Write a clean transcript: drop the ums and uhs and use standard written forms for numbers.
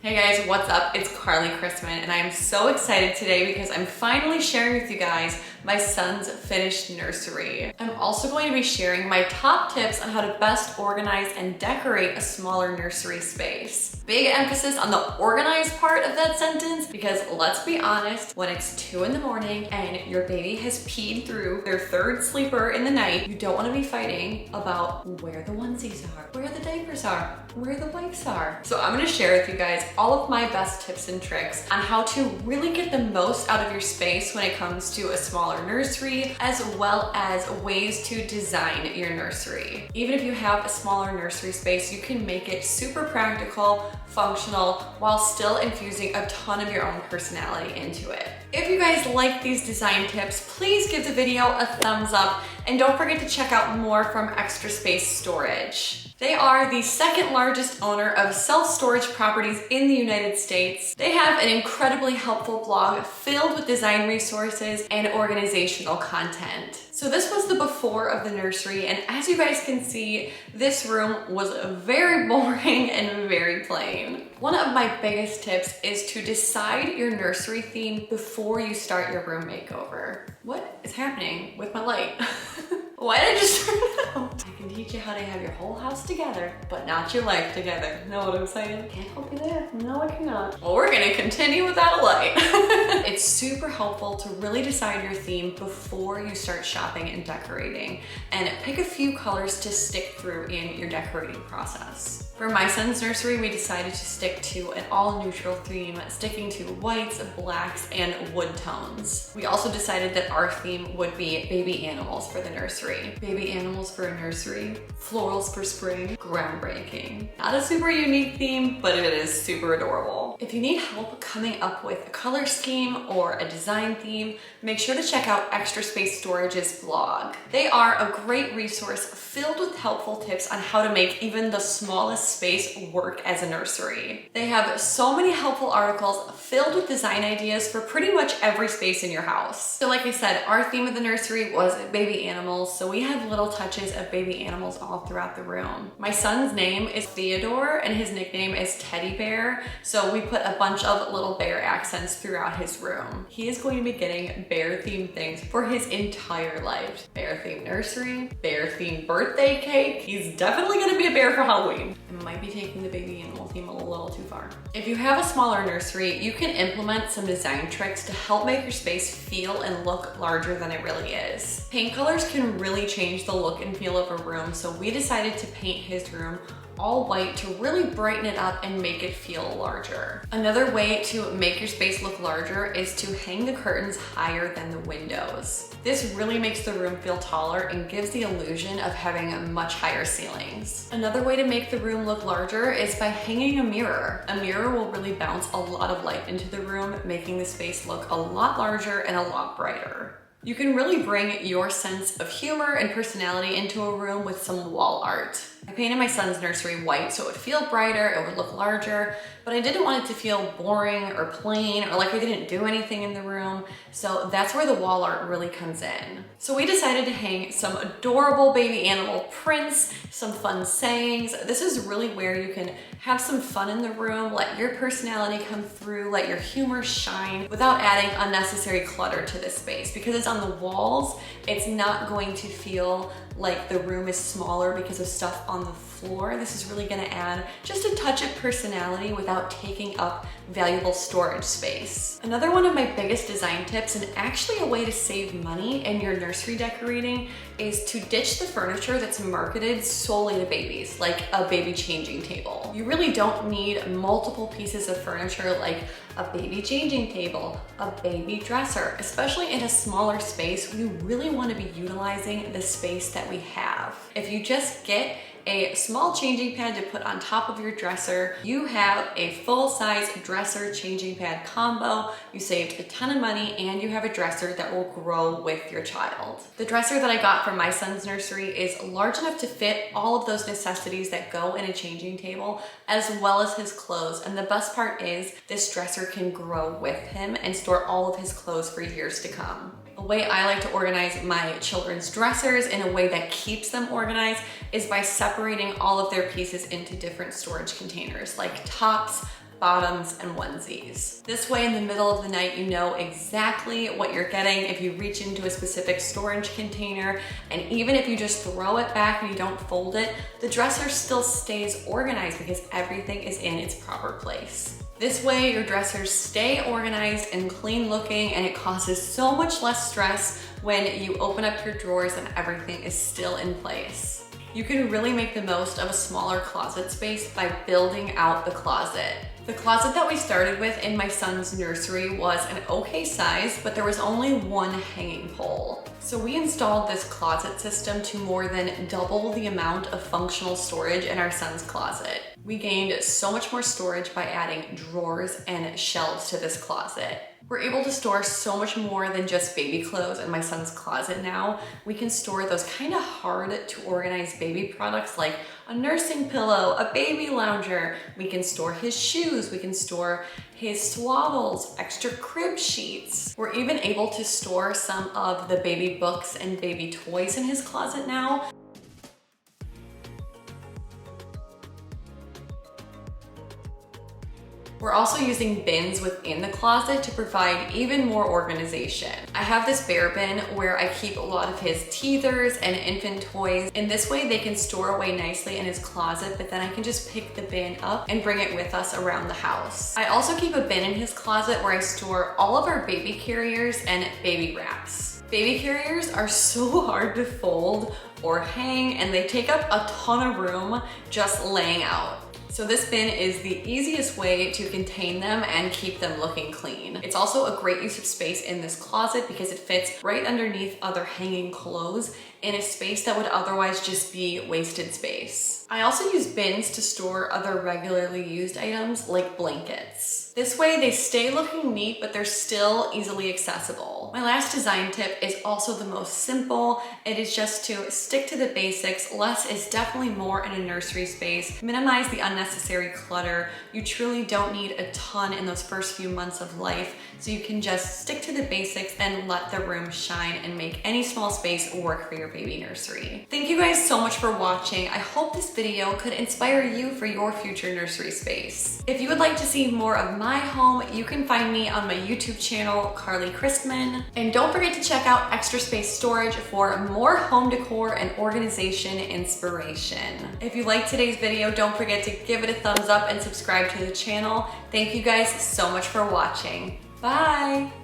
Hey guys, what's up? It's Cristman, and I am so excited today because I'm finally sharing with you guys my son's finished nursery. I'm also going to be sharing my top tips on how to best organize and decorate a smaller nursery space. Big emphasis on the organized part of that sentence because let's be honest, when it's 2 in the morning and your baby has peed through their third sleeper in the night, you don't want to be fighting about where the onesies are, where the diapers are, where the wipes are. So I'm going to share with you guys all of my best tips and tricks on how to really get the most out of your space when it comes to a smaller nursery, as well as ways to design your nursery. Even if you have a smaller nursery space, you can make it super practical, functional, while still infusing a ton of your own personality into it. If you guys like these design tips, please give the video a thumbs up and don't forget to check out more from Extra Space Storage. They are the second largest owner of self-storage properties in the United States. They have an incredibly helpful blog filled with design resources and organizational content. So this was the before of the nursery, and as you guys can see, this room was very boring and very plain. One of my biggest tips is to decide your nursery theme before you start your room makeover. What is happening with my light? Why did I just turn it out? I can teach you how to have your whole house together, but not your life together. Know what I'm saying? Can't help you there. No, I cannot. Well, we're gonna continue without a light. It's super helpful to really decide your theme before you start shopping and decorating, and pick a few colors to stick through in your decorating process. For my son's nursery, we decided to stick to an all-neutral theme, sticking to whites, blacks, and wood tones. We also decided that our theme would be baby animals for the nursery. Baby animals for a nursery, florals for spring, groundbreaking. Not a super unique theme, but it is super adorable. If you need help coming up with a color scheme or a design theme, make sure to check out Extra Space Storage's blog. They are a great resource filled with helpful tips on how to make even the smallest space work as a nursery. They have so many helpful articles filled with design ideas for pretty much every space in your house. So like I said, our theme of the nursery was baby animals, so we have little touches of baby animals all throughout the room. My son's name is Theodore and his nickname is Teddy Bear, so we put a bunch of little bear accents throughout his room. He is going to be getting bear themed things for his entire life. Bear themed nursery, bear themed birthday cake. He's definitely gonna be a bear for Halloween. I might be taking the baby animal theme a little too far. If you have a smaller nursery, you can implement some design tricks to help make your space feel and look larger than it really is. Paint colors can really change the look and feel of a room, so we decided to paint his room all white to really brighten it up and make it feel larger. Another way to make your space look larger is to hang the curtains higher than the windows. This really makes the room feel taller and gives the illusion of having much higher ceilings. Another way to make the room look larger is by hanging a mirror. A mirror will really bounce a lot of light into the room, making the space look a lot larger and a lot brighter. You can really bring your sense of humor and personality into a room with some wall art. I painted my son's nursery white so it would feel brighter, it would look larger, but I didn't want it to feel boring or plain or like I didn't do anything in the room, so that's where the wall art really comes in. So we decided to hang some adorable baby animal prints, some fun sayings. This is really where you can have some fun in the room, let your personality come through, let your humor shine without adding unnecessary clutter to this space. Because it's on the walls, it's not going to feel like the room is smaller because of stuff on the floor. This is really gonna add just a touch of personality without taking up valuable storage space. Another one of my biggest design tips, and actually a way to save money in your nursery decorating, is to ditch the furniture that's marketed solely to babies, like a baby changing table. You really don't need multiple pieces of furniture like a baby changing table, a baby dresser. Especially in a smaller space, we really want to be utilizing the space that we have. If you just get a small changing pad to put on top of your dresser, you have a full-size dresser changing pad combo. You saved a ton of money and you have a dresser that will grow with your child. The dresser that I got from my son's nursery is large enough to fit all of those necessities that go in a changing table, as well as his clothes. And the best part is this dresser can grow with him and store all of his clothes for years to come. The way I like to organize my children's dressers in a way that keeps them organized is by separating all of their pieces into different storage containers, like tops, bottoms, and onesies. This way in the middle of the night, you know exactly what you're getting if you reach into a specific storage container, and even if you just throw it back and you don't fold it, the dresser still stays organized because everything is in its proper place. This way your dressers stay organized and clean looking, and it causes so much less stress when you open up your drawers and everything is still in place. You can really make the most of a smaller closet space by building out the closet. The closet that we started with in my son's nursery was an okay size, but there was only one hanging pole. So we installed this closet system to more than double the amount of functional storage in our son's closet. We gained so much more storage by adding drawers and shelves to this closet. We're able to store so much more than just baby clothes in my son's closet now. We can store those kind of hard to organize baby products like a nursing pillow, a baby lounger. We can store his shoes. We can store his swaddles, extra crib sheets. We're even able to store some of the baby books and baby toys in his closet now. We're also using bins within the closet to provide even more organization. I have this bear bin where I keep a lot of his teethers and infant toys. In this way, they can store away nicely in his closet, but then I can just pick the bin up and bring it with us around the house. I also keep a bin in his closet where I store all of our baby carriers and baby wraps. Baby carriers are so hard to fold or hang, and they take up a ton of room just laying out. So this bin is the easiest way to contain them and keep them looking clean. It's also a great use of space in this closet because it fits right underneath other hanging clothes in a space that would otherwise just be wasted space. I also use bins to store other regularly used items like blankets. This way they stay looking neat, but they're still easily accessible. My last design tip is also the most simple. It is just to stick to the basics. Less is definitely more in a nursery space. Minimize the unnecessary clutter. You truly don't need a ton in those first few months of life, so you can just stick to the basics and let the room shine and make any small space work for your baby nursery. Thank you guys so much for watching. I hope this video could inspire you for your future nursery space. If you would like to see more of my home, you can find me on my YouTube channel, Cristman. And don't forget to check out Extra Space Storage for more home decor and organization inspiration. If you liked today's video, don't forget to give it a thumbs up and subscribe to the channel. Thank you guys so much for watching. Bye!